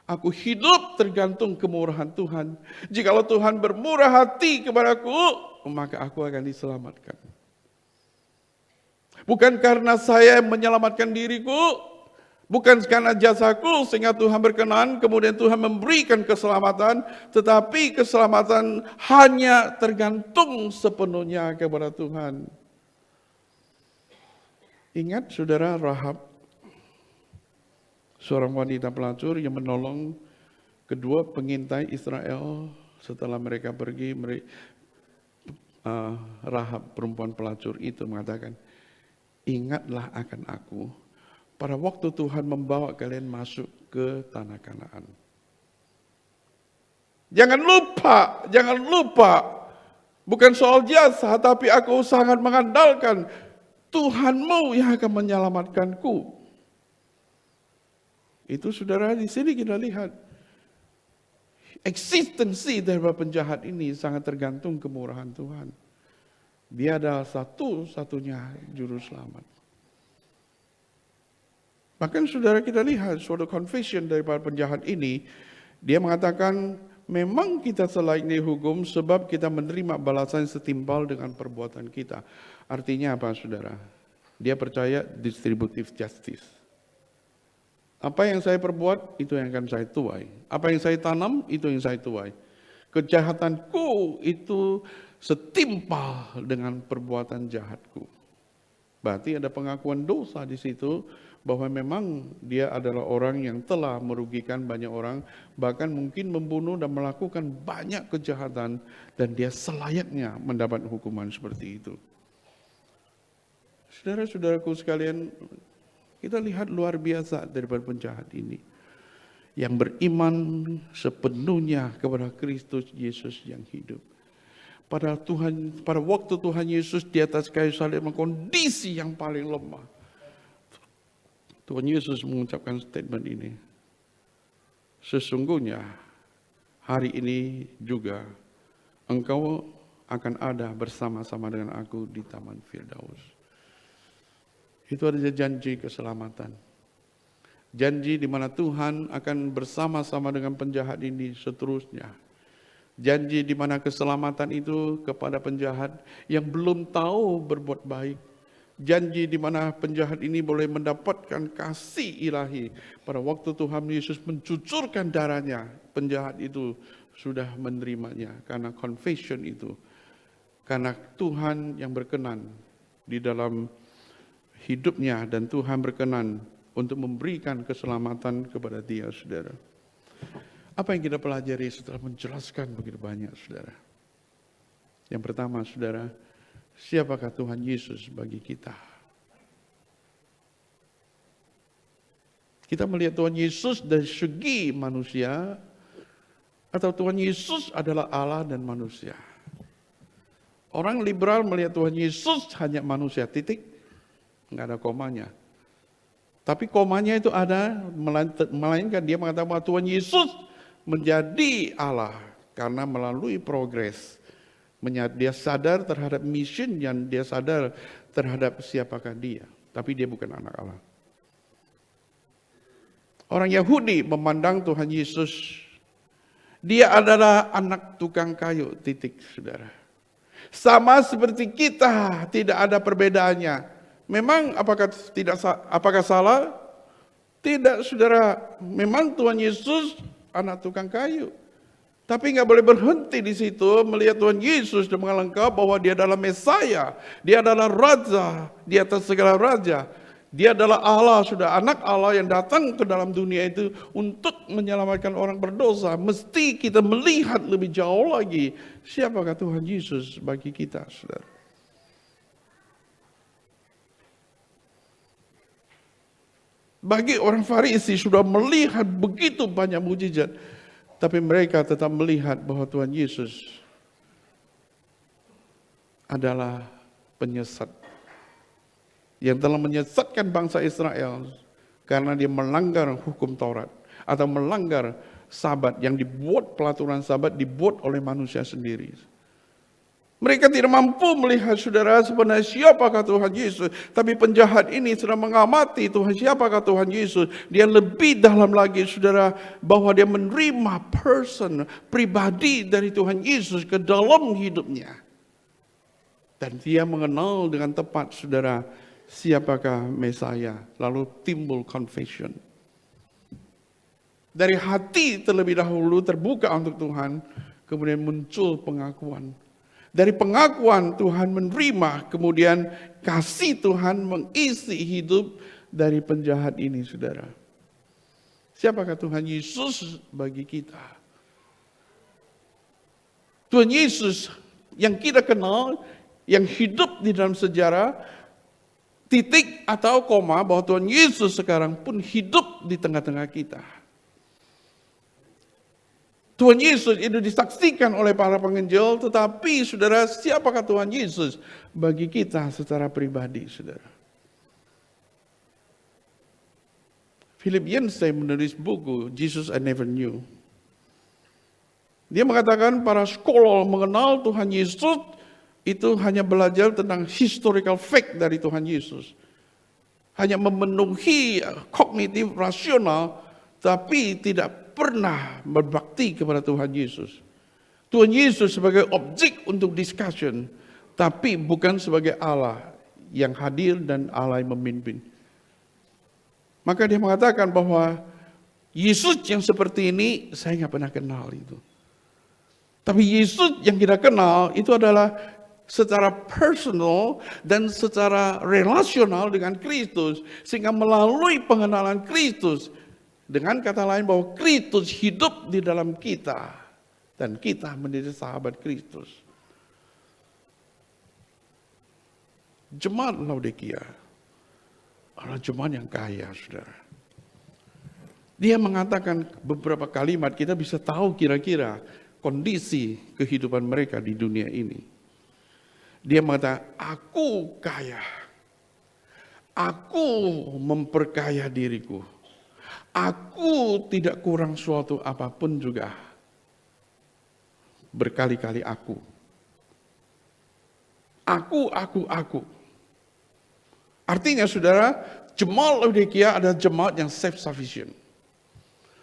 Aku hidup tergantung kemurahan Tuhan. Jikalau Tuhan bermurah hati kepadaku, maka aku akan diselamatkan. Bukan karena saya menyelamatkan diriku, bukan karena jasaku sehingga Tuhan berkenan, kemudian Tuhan memberikan keselamatan, tetapi keselamatan hanya tergantung sepenuhnya kepada Tuhan. Ingat saudara Rahab, seorang wanita pelacur yang menolong kedua pengintai Israel setelah mereka pergi. Rahab perempuan pelacur itu mengatakan, ingatlah akan aku pada waktu Tuhan membawa kalian masuk ke tanah Kanaan. Jangan lupa, bukan soal jasa, tapi aku sangat mengandalkan Tuhanmu yang akan menyelamatkanku. Itu saudara, di sini kita lihat eksistensi dari penjahat ini sangat tergantung kemurahan Tuhan. Dia adalah satu-satunya juru selamat. Bahkan saudara kita lihat suatu confession dari para penjahat ini, dia mengatakan memang kita selayaknya dihukum sebab kita menerima balasan setimpal dengan perbuatan kita. Artinya apa saudara? Dia percaya distributive justice. Apa yang saya perbuat, itu yang akan saya tuai. Apa yang saya tanam, itu yang saya tuai. Kejahatanku itu setimpal dengan perbuatan jahatku. Berarti ada pengakuan dosa di situ bahwa memang dia adalah orang yang telah merugikan banyak orang, bahkan mungkin membunuh dan melakukan banyak kejahatan, dan dia selayaknya mendapat hukuman seperti itu. Saudara-saudaraku sekalian, kita lihat luar biasa daripada penjahat ini, yang beriman sepenuhnya kepada Kristus Yesus yang hidup. Pada waktu Tuhan Yesus di atas kayu salib, kondisi yang paling lemah, Tuhan Yesus mengucapkan statement ini. Sesungguhnya hari ini juga engkau akan ada bersama-sama dengan aku di Taman Firdaus. Itu adalah janji keselamatan. Janji di mana Tuhan akan bersama-sama dengan penjahat ini seterusnya. Janji di mana keselamatan itu kepada penjahat yang belum tahu berbuat baik. Janji di mana penjahat ini boleh mendapatkan kasih ilahi. Pada waktu Tuhan Yesus mencucurkan darahnya, penjahat itu sudah menerimanya karena confession itu. Karena Tuhan yang berkenan di dalam hidupnya, dan Tuhan berkenan untuk memberikan keselamatan kepada dia, saudara. Apa yang kita pelajari setelah menjelaskan begitu banyak, saudara? Yang pertama, saudara, siapakah Tuhan Yesus bagi kita? Kita melihat Tuhan Yesus dari segi manusia, atau Tuhan Yesus adalah Allah dan manusia? Orang liberal melihat Tuhan Yesus hanya manusia, titik, nggak ada komanya. Tapi komanya itu ada, melainkan dia mengatakan bahwa Tuhan Yesus menjadi Allah karena melalui progres. Dia sadar terhadap mission, yang dia sadar terhadap siapakah dia. Tapi dia bukan anak Allah. Orang Yahudi memandang Tuhan Yesus, dia adalah anak tukang kayu, titik, saudara. Sama seperti kita, tidak ada perbedaannya. Memang apakah salah? Tidak, saudara. Memang Tuhan Yesus anak tukang kayu. Tapi nggak boleh berhenti di situ melihat Tuhan Yesus dan menganggap bahwa dia adalah Mesaya. Dia adalah Raja di atas segala raja. Dia adalah Allah, sudah anak Allah yang datang ke dalam dunia itu untuk menyelamatkan orang berdosa. Mesti kita melihat lebih jauh lagi siapakah Tuhan Yesus bagi kita, saudara. Bagi orang Farisi sudah melihat begitu banyak mujizat, tapi mereka tetap melihat bahwa Tuhan Yesus adalah penyesat yang telah menyesatkan bangsa Israel karena dia melanggar hukum Taurat atau melanggar Sabat yang dibuat, pelaturan Sabat dibuat oleh manusia sendiri. Mereka tidak mampu melihat, saudara, sebenarnya siapakah Tuhan Yesus. Tapi penjahat ini sudah mengamati Tuhan, siapakah Tuhan Yesus. Dia lebih dalam lagi, saudara, bahwa dia menerima pribadi dari Tuhan Yesus ke dalam hidupnya. Dan dia mengenal dengan tepat, saudara, siapakah Mesaya. Lalu timbul confession. Dari hati terlebih dahulu terbuka untuk Tuhan, kemudian muncul pengakuan. Dari pengakuan Tuhan menerima, kemudian kasih Tuhan mengisi hidup dari penjahat ini, saudara. Siapakah Tuhan Yesus bagi kita? Tuhan Yesus yang kita kenal, yang hidup di dalam sejarah, titik atau koma bahwa Tuhan Yesus sekarang pun hidup di tengah-tengah kita. Tuhan Yesus itu disaksikan oleh para penginjil, tetapi saudara, siapakah Tuhan Yesus bagi kita secara pribadi, saudara? Philip Yancey menulis buku Jesus I Never Knew. Dia mengatakan para sekolah mengenal Tuhan Yesus itu hanya belajar tentang historical fact dari Tuhan Yesus. Hanya memenuhi kognitif rasional, tapi tidak pernah berbakti kepada Tuhan Yesus. Tuhan Yesus sebagai objek untuk discussion, tapi bukan sebagai Allah yang hadir dan Allah yang memimpin. Maka dia mengatakan bahwa Yesus yang seperti ini saya nggak pernah kenal itu. Tapi Yesus yang kita kenal itu adalah secara personal dan secara relasional dengan Kristus. Sehingga melalui pengenalan Kristus, dengan kata lain bahwa Kristus hidup di dalam kita. Dan kita menjadi sahabat Kristus. Jemaat Laodikia adalah jemaat yang kaya, saudara. Dia mengatakan beberapa kalimat, kita bisa tahu kira-kira kondisi kehidupan mereka di dunia ini. Dia mengatakan, aku kaya. Aku memperkaya diriku. Aku tidak kurang suatu apapun juga. Berkali-kali aku. Aku. Artinya saudara, jemaat Laodikia adalah jemaat yang self-sufficient.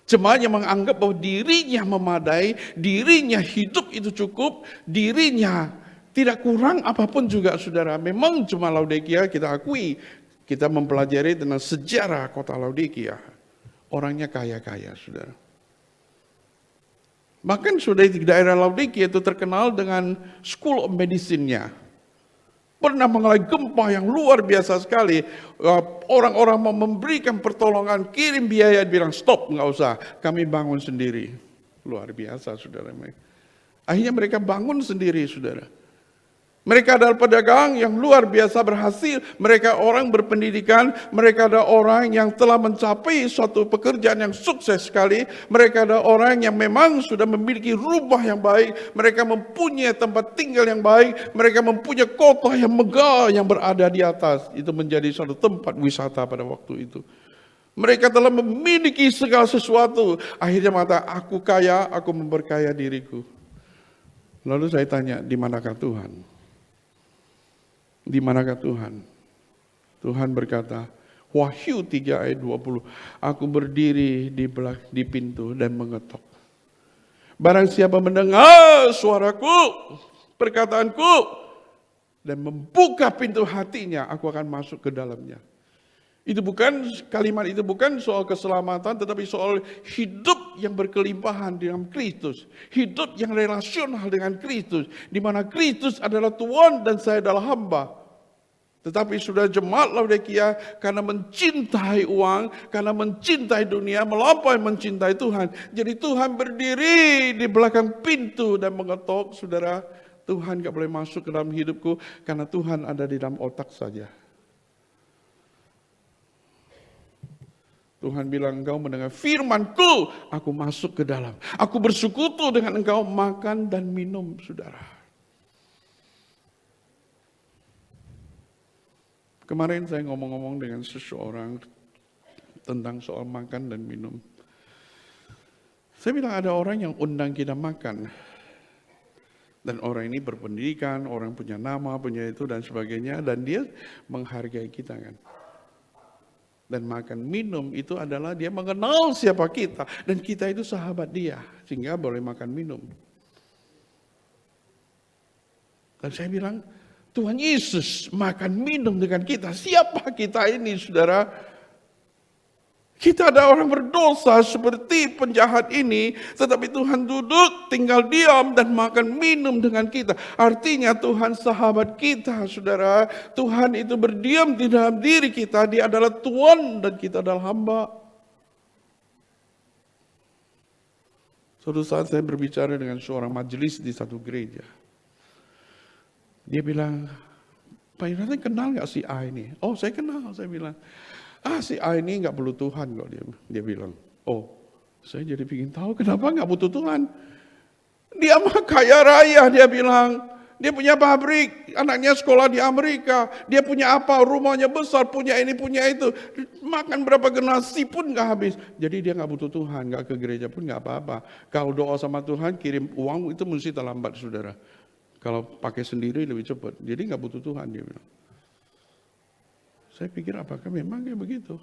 Jemaat yang menganggap bahwa dirinya memadai, dirinya hidup itu cukup, dirinya tidak kurang apapun juga saudara. Memang jemaat Laodikia kita akui, kita mempelajari tentang sejarah kota Laodikia. Orangnya kaya-kaya saudara. Bahkan sudah di daerah Laodikia itu terkenal dengan School of Medicine-nya. Pernah mengalami gempa yang luar biasa sekali. Orang-orang mau memberikan pertolongan, kirim biaya, bilang stop, nggak usah. Kami bangun sendiri. Luar biasa saudara. Akhirnya mereka bangun sendiri saudara. Mereka adalah pedagang yang luar biasa berhasil. Mereka orang berpendidikan. Mereka adalah orang yang telah mencapai suatu pekerjaan yang sukses sekali. Mereka adalah orang yang memang sudah memiliki rumah yang baik. Mereka mempunyai tempat tinggal yang baik. Mereka mempunyai kota yang megah yang berada di atas. Itu menjadi suatu tempat wisata pada waktu itu. Mereka telah memiliki segala sesuatu. Akhirnya mengatakan, aku kaya, aku memperkaya diriku. Lalu saya tanya, di manakah Tuhan? Di manakah Tuhan? Tuhan berkata, Wahyu 3 ayat 20, aku berdiri di pintu dan mengetok. Barang siapa mendengar suaraku, perkataanku, dan membuka pintu hatinya, aku akan masuk ke dalamnya. Kalimat itu bukan soal keselamatan, tetapi soal hidup yang berkelimpahan dengan Kristus. Hidup yang relasional dengan Kristus. Di mana Kristus adalah Tuhan dan saya adalah hamba. Tetapi sudah jemaat Laodikia karena mencintai uang, karena mencintai dunia, melampaui mencintai Tuhan. Jadi Tuhan berdiri di belakang pintu dan mengetok, saudara. Tuhan gak boleh masuk ke dalam hidupku karena Tuhan ada di dalam otak saja. Tuhan bilang, engkau mendengar firman-Ku, aku masuk ke dalam. Aku bersekutu dengan engkau, makan dan minum, saudara. Kemarin saya ngomong-ngomong dengan seseorang tentang soal makan dan minum. Saya bilang ada orang yang undang kita makan. Dan orang ini berpendidikan, orang punya nama, punya itu dan sebagainya. Dan dia menghargai kita kan. Dan makan minum itu adalah dia mengenal siapa kita. Dan kita itu sahabat dia. Sehingga boleh makan minum. Dan saya bilang, Tuhan Yesus makan minum dengan kita. Siapa kita ini saudara? Kita ada orang berdosa seperti penjahat ini. Tetapi Tuhan duduk, tinggal diam dan makan minum dengan kita. Artinya Tuhan sahabat kita saudara. Tuhan itu berdiam di dalam diri kita. Dia adalah Tuhan dan kita adalah hamba. Suatu saat saya berbicara dengan seorang majelis di satu gereja. Dia bilang, Pak Yonatan kenal gak si A ini? Oh saya kenal, saya bilang. Si A ini gak perlu Tuhan kok, dia bilang. Oh saya jadi ingin tahu kenapa gak butuh Tuhan. Dia mah kaya raya, dia bilang. Dia punya pabrik, anaknya sekolah di Amerika. Dia punya apa, rumahnya besar, punya ini, punya itu. Makan berapa generasi pun gak habis. Jadi dia gak butuh Tuhan, gak ke gereja pun gak apa-apa. Kalau doa sama Tuhan, kirim uang itu mesti terlambat saudara. Kalau pakai sendiri lebih cepat. Jadi nggak butuh Tuhan dia bilang. Saya pikir apakah memang kayak begitu?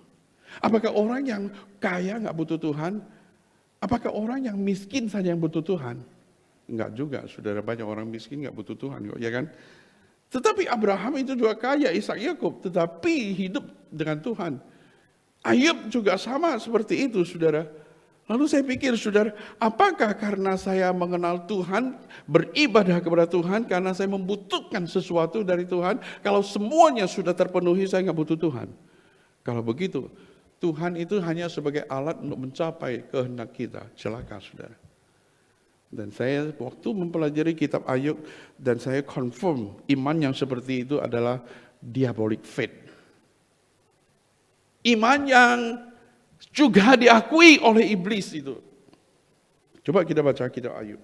Apakah orang yang kaya nggak butuh Tuhan? Apakah orang yang miskin saja yang butuh Tuhan? Enggak juga, saudara, banyak orang miskin nggak butuh Tuhan kok, ya kan? Tetapi Abraham itu juga kaya, Ishak, Yakub, tetapi hidup dengan Tuhan. Ayub juga sama seperti itu, saudara. Lalu saya pikir, saudara, apakah karena saya mengenal Tuhan, beribadah kepada Tuhan, karena saya membutuhkan sesuatu dari Tuhan, kalau semuanya sudah terpenuhi, saya nggak butuh Tuhan. Kalau begitu, Tuhan itu hanya sebagai alat untuk mencapai kehendak kita. Celaka, saudara. Dan saya waktu mempelajari kitab Ayub, dan saya confirm iman yang seperti itu adalah diabolic faith. Iman yang juga diakui oleh iblis itu. Coba kita baca kitab Ayub.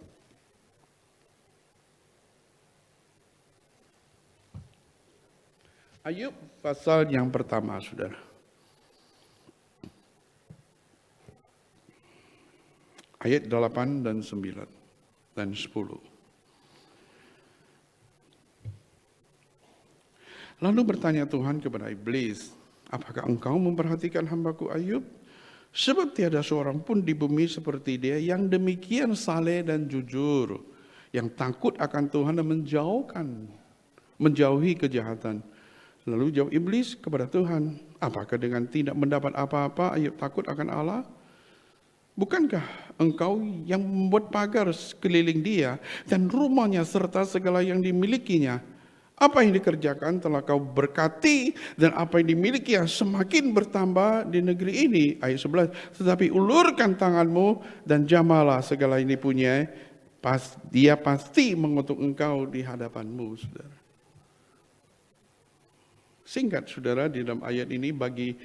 Ayub pasal yang pertama, saudara. Ayat 8 dan 9 dan 10. Lalu bertanya Tuhan kepada iblis, apakah engkau memperhatikan hambaku Ayub? Sebab tiada seorang pun di bumi seperti dia yang demikian saleh dan jujur, yang takut akan Tuhan dan menjauhi kejahatan. Lalu jawab iblis kepada Tuhan, apakah dengan tidak mendapat apa-apa Ayub takut akan Allah? Bukankah engkau yang membuat pagar sekeliling dia dan rumahnya serta segala yang dimilikinya? Apa yang dikerjakan telah kau berkati, dan apa yang dimiliki semakin bertambah di negeri ini. Ayat 11, tetapi ulurkan tanganmu dan jamalah segala ini punya, dia pasti mengutuk engkau di hadapanmu, saudara. Singkat, saudara, di dalam ayat ini bagi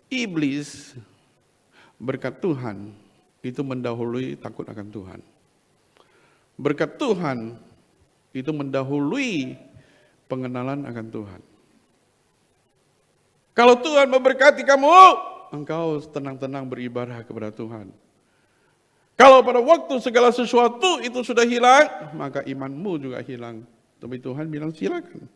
iblis berkat Tuhan itu mendahului takut akan Tuhan. Berkat Tuhan itu mendahului pengenalan akan Tuhan. Kalau Tuhan memberkati kamu, engkau tenang-tenang beribadah kepada Tuhan. Kalau pada waktu segala sesuatu itu sudah hilang, maka imanmu juga hilang. Tapi Tuhan bilang silakan.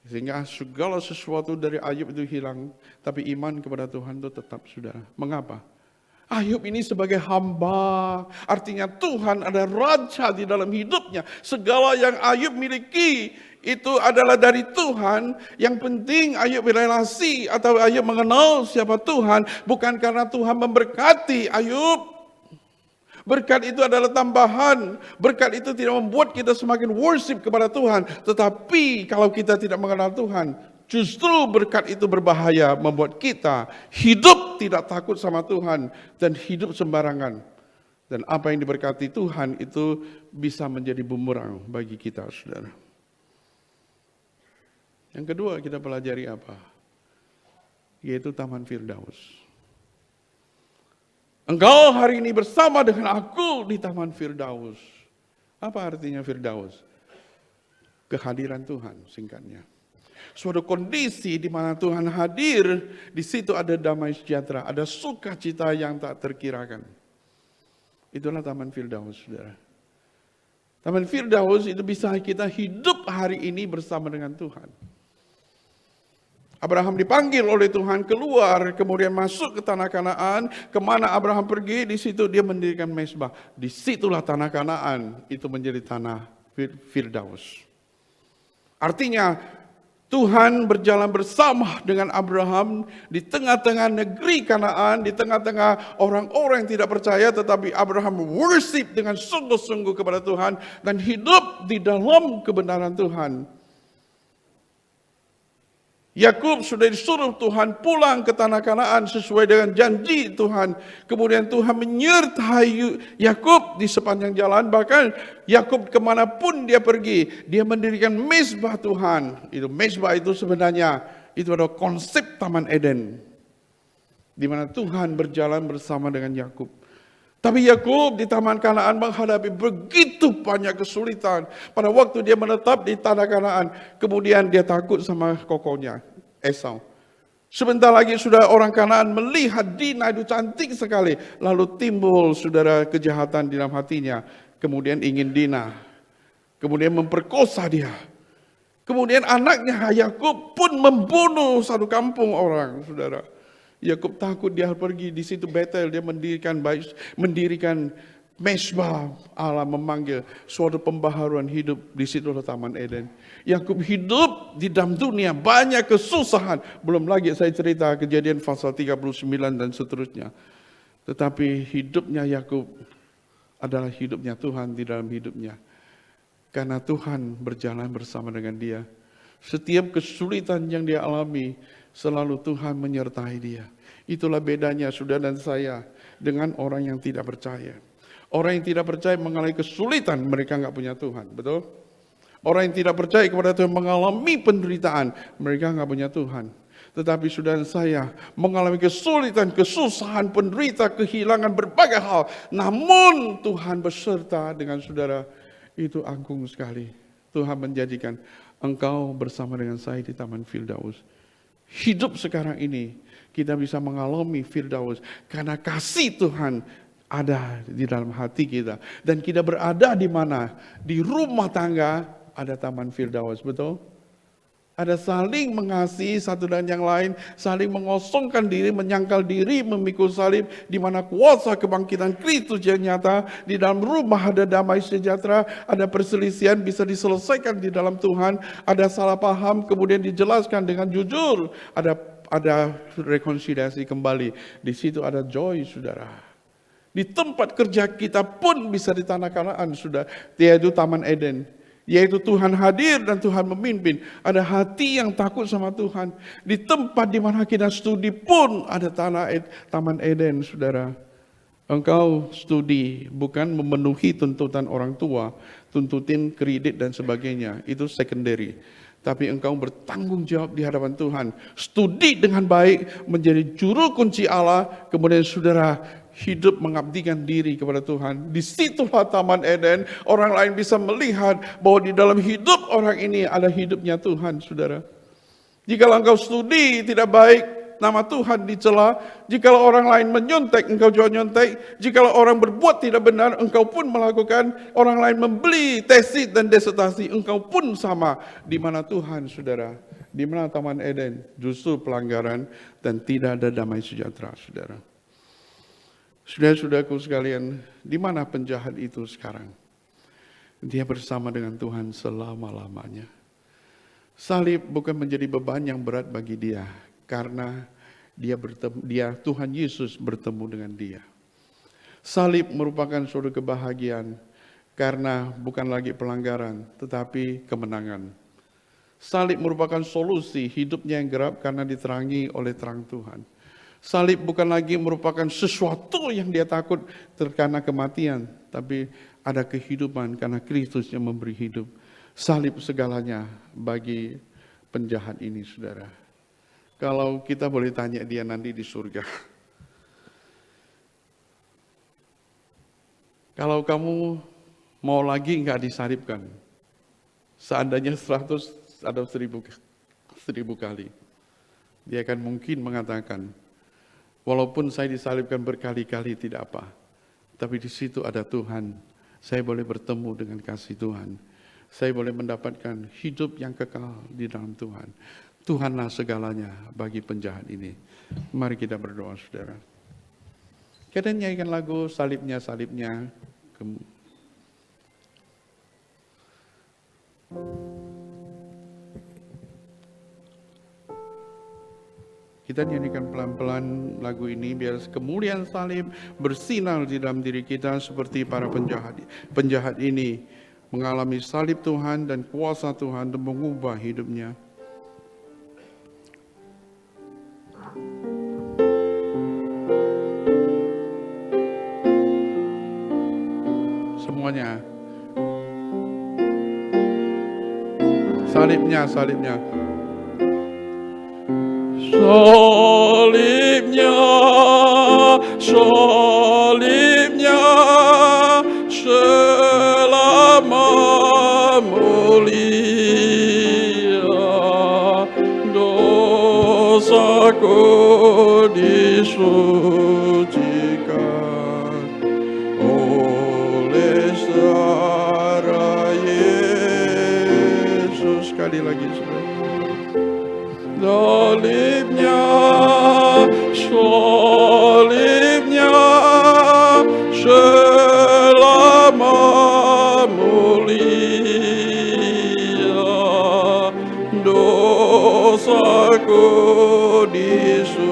Sehingga segala sesuatu dari Ayub itu hilang, tapi iman kepada Tuhan itu tetap, saudara. Mengapa? Ayub ini sebagai hamba, artinya Tuhan ada raja di dalam hidupnya. Segala yang Ayub miliki itu adalah dari Tuhan. Yang penting Ayub berelasi atau Ayub mengenal siapa Tuhan, bukan karena Tuhan memberkati Ayub. Berkat itu adalah tambahan. Berkat itu tidak membuat kita semakin worship kepada Tuhan. Tetapi kalau kita tidak mengenal Tuhan, justru berkat itu berbahaya, membuat kita hidup tidak takut sama Tuhan dan hidup sembarangan. Dan apa yang diberkati Tuhan itu bisa menjadi bumerang bagi kita, saudara. Yang kedua kita pelajari apa? Yaitu Taman Firdaus. Engkau hari ini bersama dengan aku di Taman Firdaus. Apa artinya Firdaus? Kehadiran Tuhan, singkatnya. Suatu kondisi di mana Tuhan hadir, di situ ada damai sejahtera, ada sukacita yang tak terkirakan. Itulah Taman Firdaus, saudara. Taman Firdaus itu bisa kita hidup hari ini bersama dengan Tuhan. Abraham dipanggil oleh Tuhan keluar, kemudian masuk ke tanah Kanaan. Kemana Abraham pergi, di situ dia mendirikan mezbah. Disitulah tanah Kanaan itu menjadi tanah Firdaus. Artinya Tuhan berjalan bersama dengan Abraham di tengah-tengah negeri Kanaan, di tengah-tengah orang-orang yang tidak percaya, tetapi Abraham worship dengan sungguh-sungguh kepada Tuhan dan hidup di dalam kebenaran Tuhan. Yakub sudah disuruh Tuhan pulang ke tanah Kanaan sesuai dengan janji Tuhan. Kemudian Tuhan menyertai Yakub di sepanjang jalan. Bahkan Yakub kemanapun dia pergi, dia mendirikan mezbah Tuhan. Itu mezbah itu sebenarnya itu adalah konsep Taman Eden, di mana Tuhan berjalan bersama dengan Yakub. Tapi Yakub di Taman Kanaan menghadapi begitu banyak kesulitan. Pada waktu dia menetap di tanah Kanaan, kemudian dia takut sama kokonya, Esau. Sebentar lagi sudah orang Kanaan melihat Dina itu cantik sekali. Lalu timbul saudara kejahatan di dalam hatinya. Kemudian ingin Dina. Kemudian memperkosa dia. Kemudian anaknya Yakub pun membunuh satu kampung orang, saudara. Yakub takut, dia pergi di situ Betel, dia mendirikan mezbah. Allah memanggil suatu pembaharuan hidup, di situ ada Taman Eden. Yakub hidup di dalam dunia banyak kesusahan, belum lagi saya cerita Kejadian pasal 39 dan seterusnya. Tetapi hidupnya Yakub adalah hidupnya Tuhan di dalam hidupnya. Karena Tuhan berjalan bersama dengan dia. Setiap kesulitan yang dia alami, selalu Tuhan menyertai dia. Itulah bedanya saudara dan saya dengan orang yang tidak percaya. Orang yang tidak percaya mengalami kesulitan, mereka nggak punya Tuhan, betul? Orang yang tidak percaya kepada Tuhan mengalami penderitaan, mereka nggak punya Tuhan. Tetapi saudara saya mengalami kesulitan, kesusahan, penderita, kehilangan berbagai hal. Namun Tuhan beserta dengan saudara, itu agung sekali. Tuhan menjadikan engkau bersama dengan saya di Taman Firdaus. Hidup sekarang ini kita bisa mengalami Firdaus karena kasih Tuhan ada di dalam hati kita. Dan kita berada di mana? Di rumah tangga ada Taman Firdaus, betul? Ada saling mengasihi satu dan yang lain, saling mengosongkan diri, menyangkal diri, memikul salib, di mana kuasa kebangkitan Kristus yang nyata. Di dalam rumah ada damai sejahtera, ada perselisihan bisa diselesaikan di dalam Tuhan, ada salah paham kemudian dijelaskan dengan jujur, ada rekonsiliasi kembali. Di situ ada joy, saudara. Di tempat kerja kita pun bisa di tanah Kanaan, sudah, yaitu Taman Eden. Yaitu Tuhan hadir dan Tuhan memimpin. Ada hati yang takut sama Tuhan. Di tempat di mana kita studi pun ada Taman Eden, saudara. Engkau studi bukan memenuhi tuntutan orang tua, tuntutin kredit dan sebagainya. Itu secondary. Tapi engkau bertanggung jawab di hadapan Tuhan. Studi dengan baik menjadi juru kunci Allah. Kemudian saudara hidup mengabdikan diri kepada Tuhan. Disitulah Taman Eden. Orang lain bisa melihat bahwa di dalam hidup orang ini ada hidupnya Tuhan, saudara. Jika engkau studi tidak baik, nama Tuhan dicela. Jika orang lain menyontek, engkau juga nyontek. Jika orang berbuat tidak benar, engkau pun melakukan. Orang lain membeli tesis dan disertasi, engkau pun sama. Di mana Tuhan, saudara? Di mana Taman Eden? Justru pelanggaran dan tidak ada damai sejahtera, saudara. Saudara-saudaraku sekalian, di mana penjahat itu sekarang? Dia bersama dengan Tuhan selama-lamanya. Salib bukan menjadi beban yang berat bagi dia, karena Tuhan Yesus bertemu dengan dia. Salib merupakan suatu kebahagiaan, karena bukan lagi pelanggaran, tetapi kemenangan. Salib merupakan solusi hidupnya yang gelap karena diterangi oleh terang Tuhan. Salib bukan lagi merupakan sesuatu yang dia takut karena kematian, tapi ada kehidupan karena Kristus yang memberi hidup. Salib segalanya bagi penjahat ini, saudara. Kalau kita boleh tanya dia nanti di surga, kalau kamu mau lagi nggak disalibkan, seandainya 100 atau 1000 kali, dia akan mungkin mengatakan, walaupun saya disalibkan berkali-kali tidak apa, tapi di situ ada Tuhan. Saya boleh bertemu dengan kasih Tuhan. Saya boleh mendapatkan hidup yang kekal di dalam Tuhan. Tuhanlah segalanya bagi penjahat ini. Mari kita berdoa, saudara. Kita nyanyikan lagu salibnya, salibnya. Kita nyanyikan pelan-pelan lagu ini biar kemuliaan salib bersinar di dalam diri kita seperti para penjahat ini mengalami salib Tuhan dan kuasa Tuhan untuk mengubah hidupnya. Semuanya. Salibnya, salibnya. Salibnya, salibnya, selama mulia, dosaku disucikan oleh darah Yesus. Sekali lagi, salibnya, salibnya, selama mulia, dosaku disucikan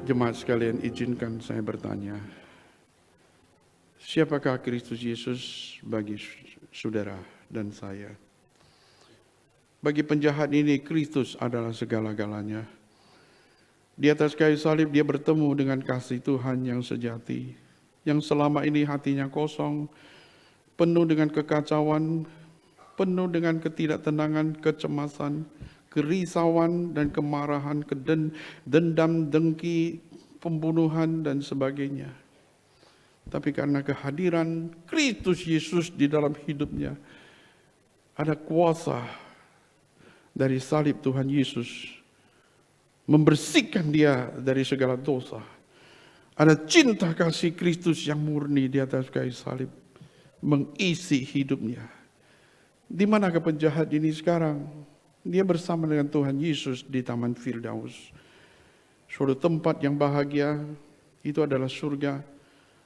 Jemaat sekalian, izinkan saya bertanya, siapakah Kristus Yesus bagi saudara dan saya? Bagi penjahat ini, Kristus adalah segala-galanya. Di atas kayu salib dia bertemu dengan kasih Tuhan yang sejati, yang selama ini hatinya kosong, penuh dengan kekacauan, penuh dengan ketidaktenangan, kecemasan, kerisauan dan kemarahan, dendam, dengki, pembunuhan dan sebagainya. Tapi karena kehadiran Kristus Yesus di dalam hidupnya, ada kuasa dari salib Tuhan Yesus membersihkan dia dari segala dosa. Ada cinta kasih Kristus yang murni di atas kayu salib mengisi hidupnya. Di manakah penjahat ini sekarang? Dia bersama dengan Tuhan Yesus di Taman Firdaus. Suatu tempat yang bahagia, itu adalah surga.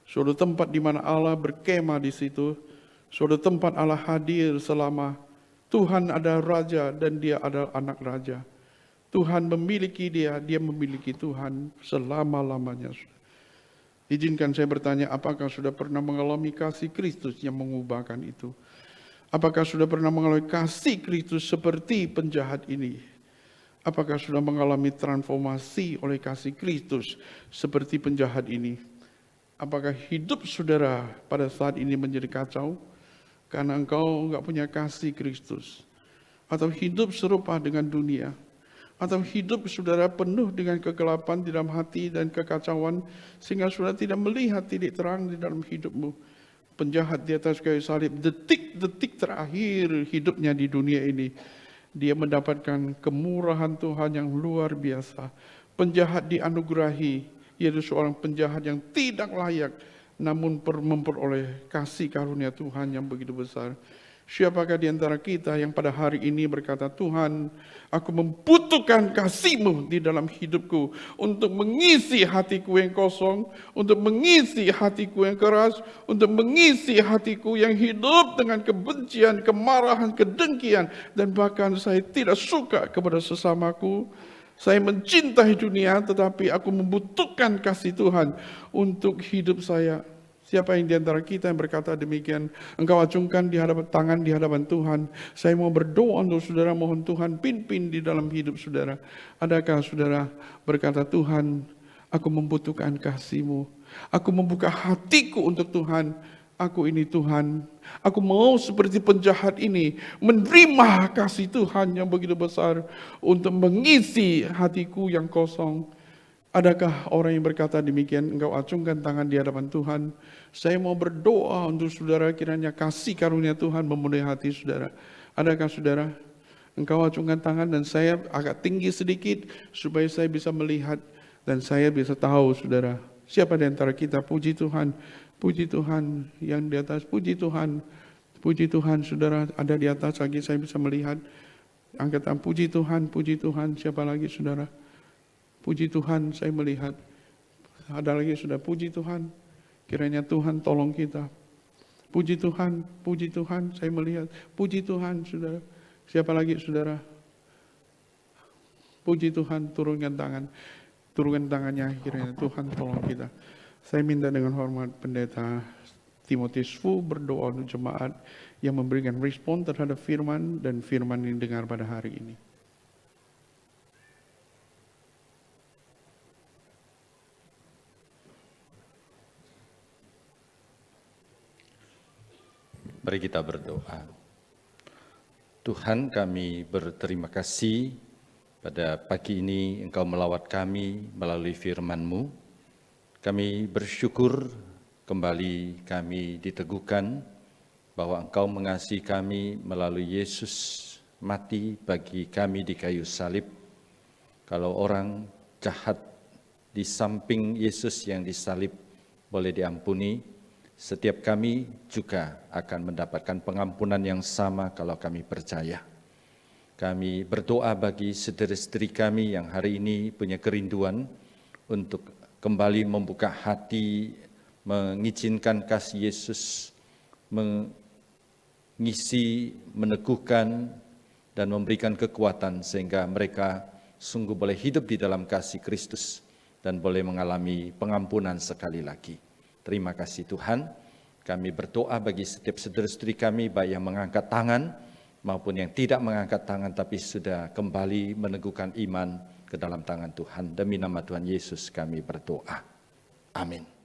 Suatu tempat di mana Allah berkemah di situ. Suatu tempat Allah hadir selama Tuhan adalah Raja dan dia adalah anak Raja. Tuhan memiliki dia memiliki Tuhan selama-lamanya. Izinkan saya bertanya, apakah sudah pernah mengalami kasih Kristus yang mengubahkan itu? Apakah sudah pernah mengalami kasih Kristus seperti penjahat ini? Apakah sudah mengalami transformasi oleh kasih Kristus seperti penjahat ini? Apakah hidup saudara pada saat ini menjadi kacau karena engkau enggak punya kasih Kristus? Atau hidup serupa dengan dunia? Atau hidup saudara penuh dengan kegelapan di dalam hati dan kekacauan sehingga saudara tidak melihat titik terang di dalam hidupmu? Penjahat di atas kayu salib, detik-detik terakhir hidupnya di dunia ini, dia mendapatkan kemurahan Tuhan yang luar biasa. Penjahat dianugerahi, yaitu seorang penjahat yang tidak layak, namun memperoleh kasih karunia Tuhan yang begitu besar. Siapakah di antara kita yang pada hari ini berkata, Tuhan, aku membutuhkan kasih-Mu di dalam hidupku untuk mengisi hatiku yang kosong, untuk mengisi hatiku yang keras, untuk mengisi hatiku yang hidup dengan kebencian, kemarahan, kedengkian, dan bahkan saya tidak suka kepada sesamaku. Saya mencintai dunia, tetapi aku membutuhkan kasih Tuhan untuk hidup saya. Siapa yang di antara kita yang berkata demikian? Engkau acungkan di hadapan tangan di hadapan Tuhan. Saya mau berdoa untuk saudara, mohon Tuhan pimpin di dalam hidup saudara. Adakah saudara berkata, Tuhan, aku membutuhkan kasih-Mu. Aku membuka hatiku untuk Tuhan. Aku ini Tuhan. Aku mau seperti penjahat ini menerima kasih Tuhan yang begitu besar untuk mengisi hatiku yang kosong. Adakah orang yang berkata demikian? Engkau acungkan tangan di hadapan Tuhan. Saya mau berdoa untuk saudara, kiranya kasih karunia Tuhan memenuhi hati saudara. Adakah saudara? Engkau acungkan tangan dan saya agak tinggi sedikit supaya saya bisa melihat dan saya bisa tahu saudara. Siapa di antara kita? Puji Tuhan. Puji Tuhan yang di atas. Puji Tuhan. Puji Tuhan saudara ada di atas lagi saya bisa melihat. Angkat tangan. Puji Tuhan. Puji Tuhan. Siapa lagi saudara? Puji Tuhan, saya melihat. Ada lagi sudah, puji Tuhan. Kiranya Tuhan tolong kita. Puji Tuhan, saya melihat. Puji Tuhan, saudara. Siapa lagi, saudara? Puji Tuhan, turunkan tangannya. Kiranya Tuhan tolong kita. Saya minta dengan hormat Pendeta Timotius Fu berdoa untuk jemaat yang memberikan respon terhadap firman dan firman yang dengar pada hari ini. Mari kita berdoa. Tuhan, kami berterima kasih pada pagi ini Engkau melawat kami melalui firman-Mu. Kami bersyukur kembali kami diteguhkan bahwa Engkau mengasihi kami melalui Yesus mati bagi kami di kayu salib. Kalau orang jahat di samping Yesus yang disalib boleh diampuni, setiap kami juga akan mendapatkan pengampunan yang sama kalau kami percaya. Kami berdoa bagi saudara-saudari kami yang hari ini punya kerinduan untuk kembali membuka hati, mengizinkan kasih Yesus, mengisi, meneguhkan, dan memberikan kekuatan sehingga mereka sungguh boleh hidup di dalam kasih Kristus dan boleh mengalami pengampunan sekali lagi. Terima kasih Tuhan. Kami berdoa bagi setiap saudara-saudari kami, baik yang mengangkat tangan maupun yang tidak mengangkat tangan tapi sudah kembali meneguhkan iman ke dalam tangan Tuhan. Demi nama Tuhan Yesus kami berdoa. Amin.